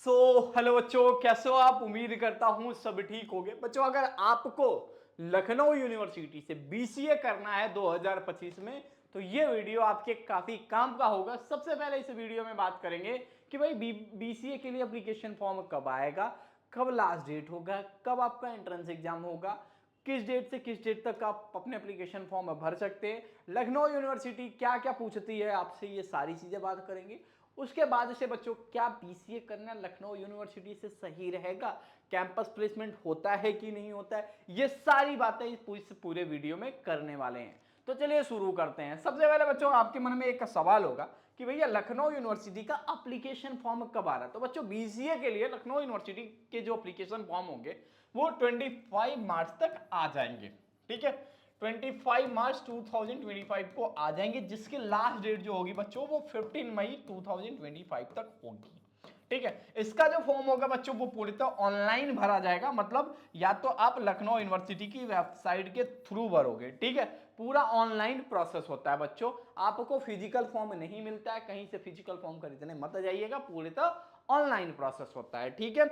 Hello बच्चों, कैसे हो आप। उम्मीद करता हूं सब ठीक होंगे। बच्चों, अगर आपको लखनऊ यूनिवर्सिटी से बीसीए करना है 2025 में तो ये वीडियो आपके काफी काम का होगा। सबसे पहले इस वीडियो में बात करेंगे कि भाई बीसीए के लिए एप्लीकेशन फॉर्म कब आएगा, कब लास्ट डेट होगा, कब आपका एंट्रेंस एग्जाम होगा, किस डेट से किस डेट तक आप अपने एप्लीकेशन फॉर्म भर सकते हैं, लखनऊ यूनिवर्सिटी क्या क्या पूछती है आपसे, ये सारी चीजें बात करेंगे। उसके बाद से बच्चों, क्या बीसीए करना लखनऊ यूनिवर्सिटी से सही रहेगा, कैंपस प्लेसमेंट होता है कि नहीं होता है, ये सारी बातें इस पूरे वीडियो में करने वाले हैं। तो चलिए शुरू करते हैं। सबसे पहले बच्चों, आपके मन में एक सवाल होगा कि भैया लखनऊ यूनिवर्सिटी का एप्लीकेशन फॉर्म कब आ रहा है। तो बच्चों, बीसीए के लिए लखनऊ यूनिवर्सिटी के जो एप्लीकेशन फॉर्म होंगे वो 25 मार्च तक आ जाएंगे। ठीक है, 25 मार्च 2025 को आ जाएंगे, जिसकी लास्ट डेट जो होगी बच्चों वो 15 मई 2025 तक होगी। ठीक है, इसका जो फॉर्म होगा बच्चों वो पूरी तरह ऑनलाइन भरा जाएगा। मतलब या तो आप लखनऊ यूनिवर्सिटी की वेबसाइट के थ्रू भरोगे, ठीक है, पूरा ऑनलाइन प्रोसेस होता है बच्चों। आपको फिजिकल फॉर्म नहीं मिलता है, कहीं से फिजिकल फॉर्म खरीदने मत जाइएगा, पूरी तरह ऑनलाइन प्रोसेस होता है। ठीक है,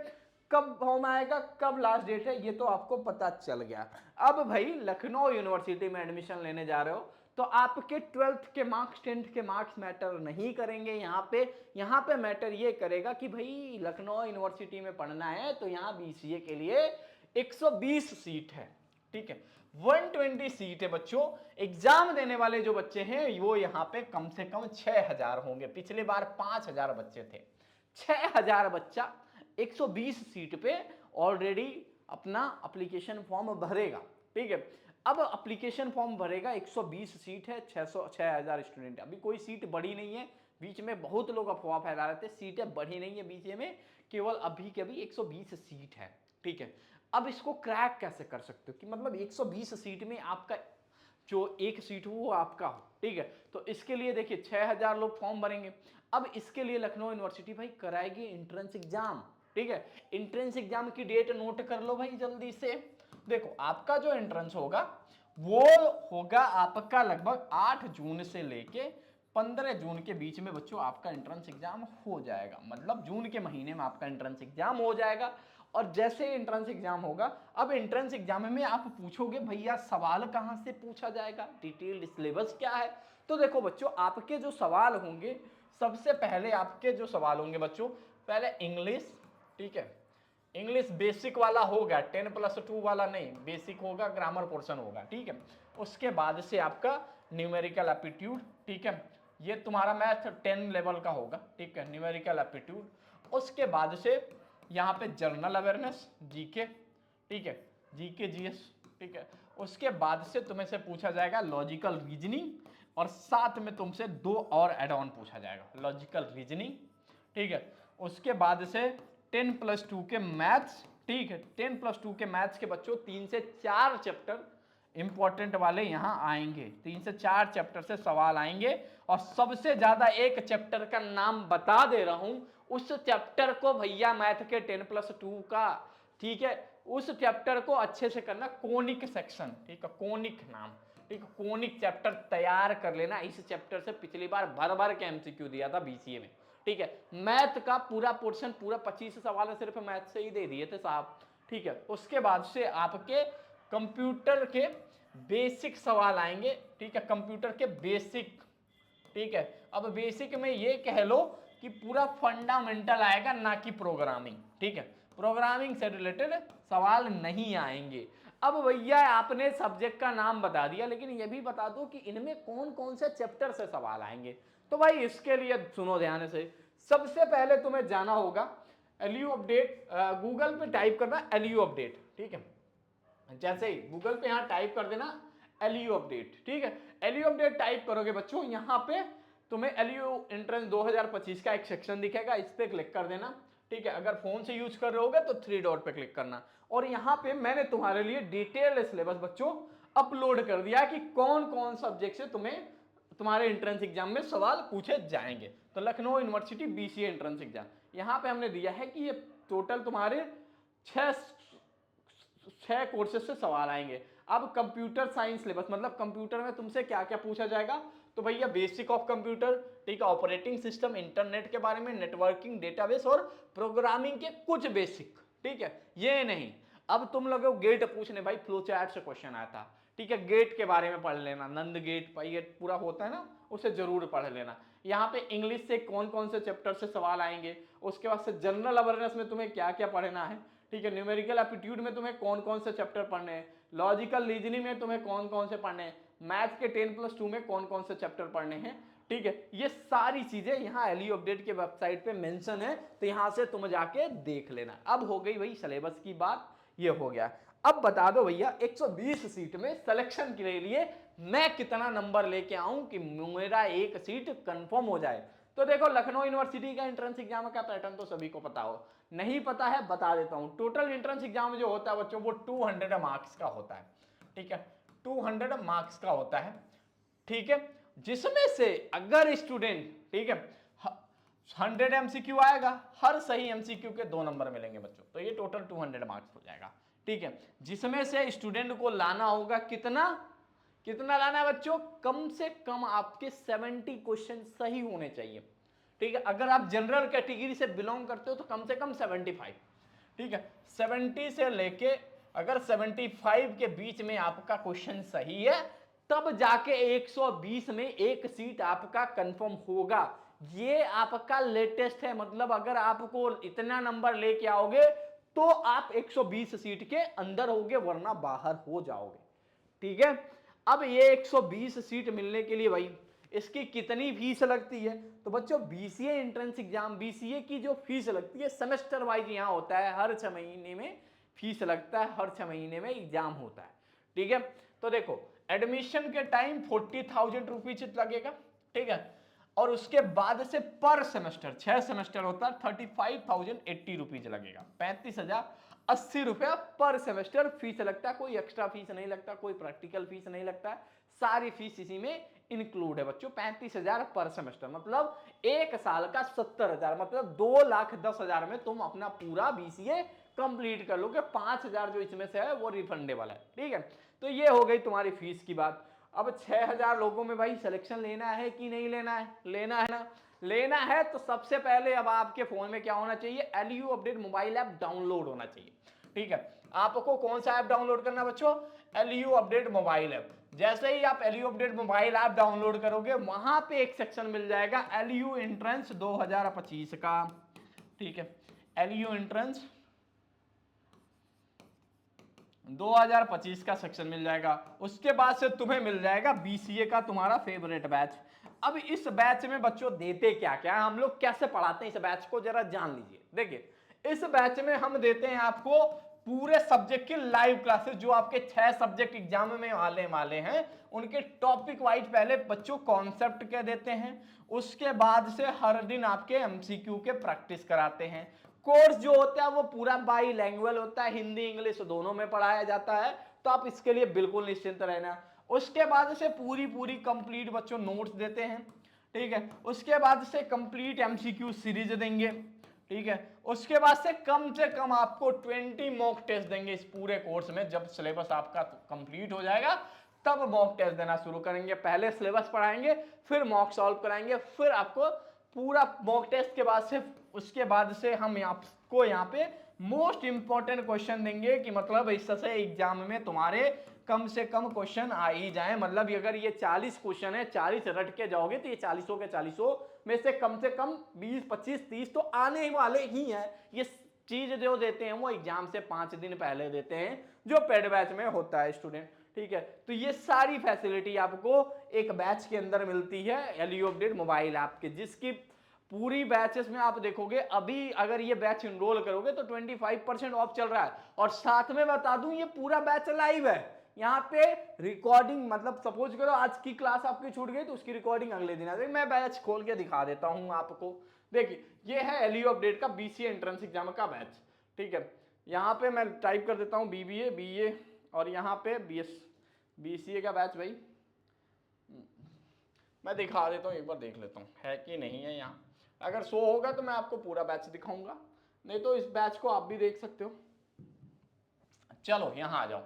कब फॉर्म आएगा, कब लास्ट डेट है, ये तो आपको पता चल गया। अब भाई लखनऊ यूनिवर्सिटी में एडमिशन लेने जा रहे हो तो आपके 12th के मार्क्स, 10th के मार्क्स मैटर नहीं करेंगे। यहाँ पे मैटर ये करेगा कि भाई लखनऊ यूनिवर्सिटी में पढ़ना है तो यहाँ बीसीए के लिए 120 सीट है। ठीक है, 120 सीट है बच्चों। एग्जाम देने वाले जो बच्चे हैं वो यहाँ पे कम से कम 6000 होंगे। पिछले बार 5000 बच्चे थे, 6000 बच्चा 120 सीट पे ऑलरेडी अपना एप्लीकेशन फॉर्म भरेगा। ठीक है, अब एप्लीकेशन फॉर्म भरेगा, 120 सीट है, 6000 स्टूडेंट। अभी कोई सीट बढ़ी नहीं है, बीच में बहुत लोग अफवाह फैला रहे थे सीटें बढ़ी नहीं है बीसीए में, केवल अभी के अभी 120 सीट है। ठीक है, अब इसको क्रैक कैसे कर सकते हो कि मतलब 120 सीट में आपका जो एक सीट हो वो आपका हो। ठीक है, तो इसके लिए देखिए 6000 लोग फॉर्म भरेंगे। अब इसके लिए लखनऊ यूनिवर्सिटी भाई कराएगी एंट्रेंस एग्जाम। ठीक है, एंट्रेंस एग्जाम की डेट नोट कर लो भाई जल्दी से। देखो, आपका जो एंट्रेंस होगा वो होगा आपका लगभग 8 जून से लेके 15 जून के बीच में बच्चों आपका एंट्रेंस एग्जाम हो जाएगा। मतलब जून के महीने में आपका एंट्रेंस एग्जाम हो जाएगा। और जैसे एंट्रेंस एग्जाम होगा, अब एंट्रेंस एग्जाम में आप पूछोगे भैया सवाल कहां से पूछा जाएगा, डिटेल्ड सिलेबस क्या है। तो देखो बच्चों, आपके जो सवाल होंगे, सबसे पहले आपके जो सवाल होंगे बच्चों, पहले इंग्लिश। ठीक है, इंग्लिश बेसिक वाला होगा, 10+2 वाला नहीं, बेसिक होगा, ग्रामर पोर्शन होगा। ठीक है, उसके बाद से आपका न्यूमेरिकल एप्टीट्यूड। ठीक है, ये तुम्हारा मैथ 10 लेवल का होगा। ठीक है, न्यूमेरिकल एप्टीट्यूड। उसके बाद से यहाँ पे जनरल अवेयरनेस, जीके। ठीक है, जीके जीएस। ठीक है, उसके बाद से तुम्हें से पूछा जाएगा लॉजिकल रीजनिंग, और साथ में तुमसे 2 और एड ऑन पूछा जाएगा, लॉजिकल रीजनिंग। ठीक है, उसके बाद से 10+2 के मैथ्स। ठीक है, 10+2 के मैथ्स के बच्चों 3 से 4 चैप्टर इंपॉर्टेंट वाले यहां आएंगे, 3 से 4 चैप्टर से सवाल आएंगे। और सबसे ज्यादा एक चैप्टर का नाम बता दे रहा हूं, उस चैप्टर को भैया मैथ के 10+2 का, ठीक है, उस चैप्टर को अच्छे से करना, कोनिक सेक्शन। ठीक है, कोनिक नाम। ठीक है, कोनिक चैप्टर तैयार कर लेना। इस चैप्टर से पिछली बार भर भर के एमसीक्यू दिया था बीसीए में। ठीक है, मैथ का पूरा पोर्शन, पूरा 25 सवाल सिर्फ मैथ से ही दे दिए थे साहब। ठीक है, उसके बाद से आपके कंप्यूटर के बेसिक सवाल आएंगे। ठीक है, कंप्यूटर के बेसिक। ठीक है, अब बेसिक में ये कह लो कि पूरा फंडामेंटल आएगा, ना कि प्रोग्रामिंग। ठीक है, प्रोग्रामिंग से रिलेटेड सवाल नहीं आएंगे। अब भैया आपने सब्जेक्ट का नाम बता दिया, लेकिन ये भी बता दो कि इनमें कौन कौन से चैप्टर से सवाल आएंगे। तो भाई इसके लिए सुनो ध्यान से। सबसे पहले तुम्हें जाना होगा एलयू अपडेट, गूगल पे टाइप करना एलयू अपडेट। ठीक है, जैसे ही गूगल पे यहां टाइप कर देना एलयू अपडेट। ठीक है, एलयू अपडेट टाइप करोगे बच्चों, यहां पे तुम्हें एलयू एंट्रेंस 2025 का एक सेक्शन दिखेगा, इस पे क्लिक कर देना। ठीक है, अगर फोन से यूज कर रहे होगे तो 3 डॉट पे क्लिक करना। और यहां पे मैंने तुम्हारे लिए डिटेल्ड सिलेबस बच्चों अपलोड कर दिया कि कौन कौन सब्जेक्ट से तुम्हें तुम्हारे एंट्रेंस एग्जाम में सवाल पूछे जाएंगे। तो Lucknow university BCA entrance exam, यहां पे हमने दिया है कि ये टोटल तुम्हारे 6 कोर्सेज से सवाल आएंगे। अब कंप्यूटर साइंस सिलेबस, मतलब कंप्यूटर में तुमसे क्या क्या पूछा जाएगा, तो भैया बेसिक ऑफ कंप्यूटर, ठीक है, ऑपरेटिंग सिस्टम, इंटरनेट के बारे में, नेटवर्किंग, डेटाबेस और प्रोग्रामिंग के कुछ बेसिक, ठीक है, ये नहीं। अब तुम लोगों को गेट पूछने, भाई फ्लो चार्ट से क्वेश्चन आया था, ठीक है, गेट के बारे में पढ़ लेना, नंद गेट, पाई गेट पूरा होता है ना, उसे जरूर पढ़ लेना। यहाँ पे इंग्लिश से कौन कौन से चैप्टर से सवाल आएंगे, उसके बाद से जनरल अवेयरनेस में तुम्हें क्या क्या पढ़ना है, ठीक है, न्यूमेरिकल एप्टीट्यूड में तुम्हें कौन कौन से चैप्टर पढ़ने हैं, लॉजिकल रीजनिंग में तुम्हें कौन कौन से पढ़ने हैं, मैथ के 10+2 में कौन कौन से चैप्टर पढ़ने हैं, ठीक है, ये सारी चीजें यहाँ एलयू अपडेट के वेबसाइट पे मेंशन है, तो यहाँ से तुम जाके देख लेना। अब हो गई भाई सिलेबस की बात, ये हो गया। अब बता दो भैया 120 सीट में सिलेक्शन के लिए मैं कितना नंबर लेके आऊं कि मेरा एक सीट कंफर्म हो जाए। तो देखो लखनऊ यूनिवर्सिटी का एंट्रेंस एग्जाम का पैटर्न तो सभी को पता हो, नहीं पता है बता देता हूं। टोटल एंट्रेंस एग्जाम जो होता है बच्चों वो 200 मार्क्स का होता है, ठीक है, 200 मार्क्स का होता है, ठीक है, जिसमें से अगर स्टूडेंट, ठीक है, 100 एमसीक्यू आएगा, हर सही एमसीक्यू के 2 नंबर मिलेंगे बच्चों, तो ये टोटल 200 मार्क्स हो जाएगा, ठीक है, जिसमें से स्टूडेंट को लाना होगा कितना लाना है बच्चों, कम से कम आपके 70 क्वेश्चन सही होने चाहिए, ठीक है, अगर आप जनरल कैटेगरी से बिलोंग करते हो तो कम से कम 75, ठीक है, 70 से लेके अगर 75 के बीच में आपका क्वेश्चन सही है तब जाके 120 में एक सीट आपका कंफर्म होगा। ये आपका लेटेस्ट है, मतलब अगर आपको इतना नंबर लेके आओगे तो आप 120 सीट के अंदर होगे, वरना बाहर हो जाओगे, ठीक है। अब ये 120 सीट मिलने के लिए भाई इसकी कितनी फीस लगती है, तो बच्चों बीसीए एंट्रेंस एग्जाम, बीसीए की जो फीस लगती है सेमेस्टर वाइज यहाँ होता है, हर 6 महीने में फीस लगता है, हर 6 महीने में एग्जाम होता है, ठीक है। तो देखो एडमिशन के टाइम 40,000 रुपीज लगेगा, ठीक है, और उसके बाद से पर सेमेस्टर 6 सेमेस्टर होता है 35,080 रुपीज लगेगा, 35,080 रुपया पर सेमेस्टर फीस लगता है। कोई एक्स्ट्रा फीस नहीं लगता, कोई प्रैक्टिकल फीस नहीं लगता है, सारी फीस इसी में इंक्लूड है बच्चों। 35,000 पर सेमेस्टर मतलब एक साल का 70,000, मतलब 2,10,000 में तुम अपना पूरा बीसीए कंप्लीट कर लोगे। 5,000 जो इसमें से है वो रिफंडेबल है, ठीक है। तो ये हो गई तुम्हारी फीस की बात। अब 6,000 लोगों में भाई सिलेक्शन लेना है कि नहीं लेना है, लेना है ना, लेना है तो सबसे पहले अब आपके फोन में क्या होना चाहिए, LU update mobile app download होना चाहिए, ठीक है। आपको कौन सा ऐप डाउनलोड करना बच्चों, एलयू अपडेट मोबाइल ऐप। जैसे ही आप LU update mobile app download करोगे वहां पे एक सेक्शन मिल जाएगा एलयू एंट्रेंस 2025 का, ठीक है, एलयू एंट्रेंस 2025 का सेक्शन मिल जाएगा। उसके बाद से तुम्हें मिल जाएगा बीसीए का तुम्हारा फेवरेट बैच। अब इस बैच में बच्चों देते क्या क्या, हम लोग कैसे पढ़ाते हैं इस बैच को जरा जान लीजिए। देखिए इस बैच में हम देते हैं आपको पूरे सब्जेक्ट की लाइव क्लासेस, जो आपके 6 सब्जेक्ट एग्जाम में आने वाले हैं उनके टॉपिक वाइज पहले बच्चों कॉन्सेप्ट के देते हैं, उसके बाद से हर दिन आपके एमसीक्यू के प्रैक्टिस कराते हैं। कोर्स जो होता है वो पूरा बाई लैंग्वेज होता है, हिंदी इंग्लिश दोनों में पढ़ाया जाता है, तो आप इसके लिए बिल्कुल निश्चिंत रहना। उसके बाद से पूरी कंप्लीट बच्चों नोट्स देते हैं, ठीक है, उसके बाद से कंप्लीट एमसीक्यू सीरीज देंगे, ठीक है, उसके बाद से कम आपको 20 मॉक टेस्ट देंगे इस पूरे कोर्स में। जब सिलेबस आपका कंप्लीट हो जाएगा तब मॉक टेस्ट देना शुरू करेंगे, पहले सिलेबस पढ़ाएंगे फिर मॉक सॉल्व कराएंगे, फिर आपको पूरा मॉक टेस्ट के बाद से उसके बाद से हम आपको यहाँ पे मोस्ट इंपॉर्टेंट क्वेश्चन देंगे कि मतलब इससे एग्जाम में तुम्हारे कम से कम क्वेश्चन आ ही जाए। मतलब अगर ये 40 क्वेश्चन है, 40 रट के जाओगे तो ये 40 के 40 में से कम 20 25 30 तो आने ही वाले ही हैं। ये चीज जो देते हैं वो एग्जाम से 5 दिन पहले देते हैं, जो पेड बैच में होता है स्टूडेंट, ठीक है। तो ये सारी फैसिलिटी आपको एक बैच के अंदर मिलती है एलयू अपडेट मोबाइल ऐप के, जिसकी पूरी बैचेस में आप देखोगे अभी अगर ये बैच इनरोल करोगे तो 25% ऑफ चल रहा है। और साथ में बता दूं ये पूरा बैच लाइव है, यहाँ पे रिकॉर्डिंग, मतलब सपोज करो आज की क्लास आपकी छूट गई तो उसकी रिकॉर्डिंग अगले दिन आ जाएगी। मैं बैच खोल के दिखा देता हूँ आपको। देखिए ये है एलयू अपडेट का बीसीए एंट्रेंस एग्जाम का बैच, ठीक है। यहाँ पे मैं टाइप कर देता हूँ बीबीए बीए और यहाँ पे बीसीए का बैच भाई मैं दिखा देता हूँ, एक बार देख लेता हूँ है कि नहीं है यहाँ। अगर शो होगा तो मैं आपको पूरा बैच दिखाऊंगा, नहीं तो इस बैच को आप भी देख सकते हो। चलो यहाँ आ जाओ,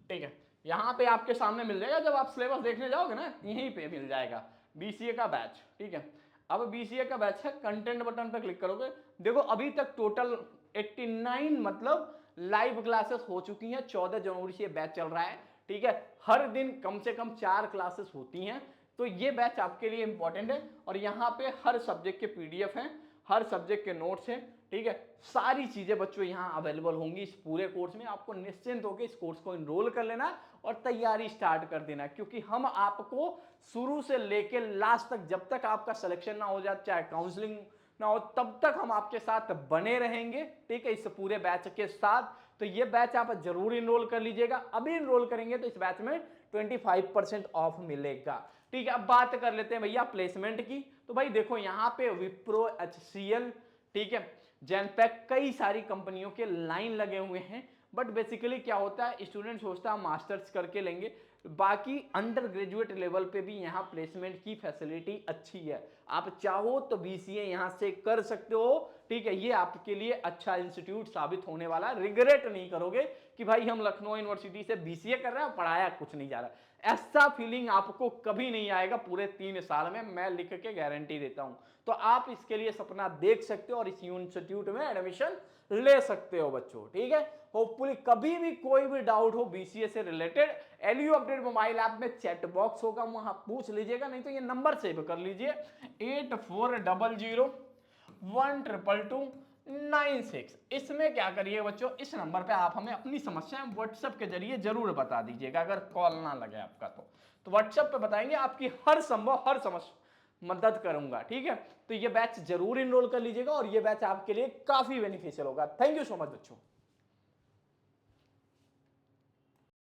ठीक है, यहाँ पे आपके सामने मिल जाएगा, जब आप सिलेबस देखने जाओगे ना यहीं पे मिल जाएगा, बीसीए का बैच, ठीक है। अब बीसीए का बैच है, कंटेंट बटन पर क्लिक करोगे, देखो अभी तक टोटल 89 मतलब लाइव क्लासेस हो चुकी हैं। 14 जनवरी से बैच चल रहा है, ठीक है। हर दिन कम से कम 4 क्लासेस होती हैं, तो ये बैच आपके लिए इंपॉर्टेंट है। और यहाँ पे हर सब्जेक्ट के पीडीएफ हैं, हर सब्जेक्ट के नोट्स हैं, ठीक है। सारी चीजें बच्चों यहाँ अवेलेबल होंगी इस पूरे कोर्स में। आपको निश्चिंत होकर इस कोर्स को एनरोल कर लेना और तैयारी स्टार्ट कर देना, क्योंकि हम आपको शुरू से लेके लास्ट तक, जब तक आपका सिलेक्शन ना हो जाए, चाहे काउंसलिंग ना हो, तब तक हम आपके साथ बने रहेंगे, ठीक है, इस पूरे बैच के साथ। तो ये बैच आप जरूर एनरोल कर लीजिएगा। अभी एनरोल करेंगे तो इस बैच में 25% ऑफ मिलेगा, ठीक है। अब बात कर लेते हैं भैया प्लेसमेंट की। तो भाई देखो यहाँ पे विप्रो, HCL, ठीक है, जेनपैक, कई सारी कंपनियों के लाइन लगे हुए हैं। बट बेसिकली क्या होता है, स्टूडेंट सोचता है मास्टर्स करके लेंगे, बाकी अंडर ग्रेजुएट लेवल पे भी यहाँ प्लेसमेंट की फैसिलिटी अच्छी है। आप चाहो तो बीसीए यहाँ से कर सकते हो, ठीक है। ये आपके लिए अच्छा इंस्टीट्यूट साबित होने वाला, रिग्रेट नहीं करोगे कि भाई हम लखनऊ यूनिवर्सिटी से बीसीए कर रहे हैं, पढ़ाया कुछ नहीं जा रहा। ऐसा फीलिंग आपको कभी नहीं आएगा पूरे 3 साल में, मैं लिख के गारंटी देता हूं। तो आप इसके लिए सपना देख सकते हो और इस इंस्टीट्यूट में एडमिशन ले सकते हो बच्चों, ठीक है। होपफुली कभी भी कोई भी डाउट हो बीसीए से related, LU update mobile app में चैट बॉक्स होगा, वहां पूछ लीजिएगा, नहीं तो ये नंबर सेव कर लीजिए 8400122996। इसमें क्या करिए बच्चों, इस नंबर पे आप हमें अपनी समस्याएं व्हाट्सएप के जरिए जरूर बता दीजिएगा। अगर कॉल ना लगे आपका तो व्हाट्सएप पे बताएंगे, आपकी हर संभव हर समस्या मदद करूंगा, ठीक है। तो ये बैच जरूर इनरोल कर लीजिएगा और ये बैच आपके लिए काफी बेनिफिशियल होगा। थैंक यू सो मच बच्चों।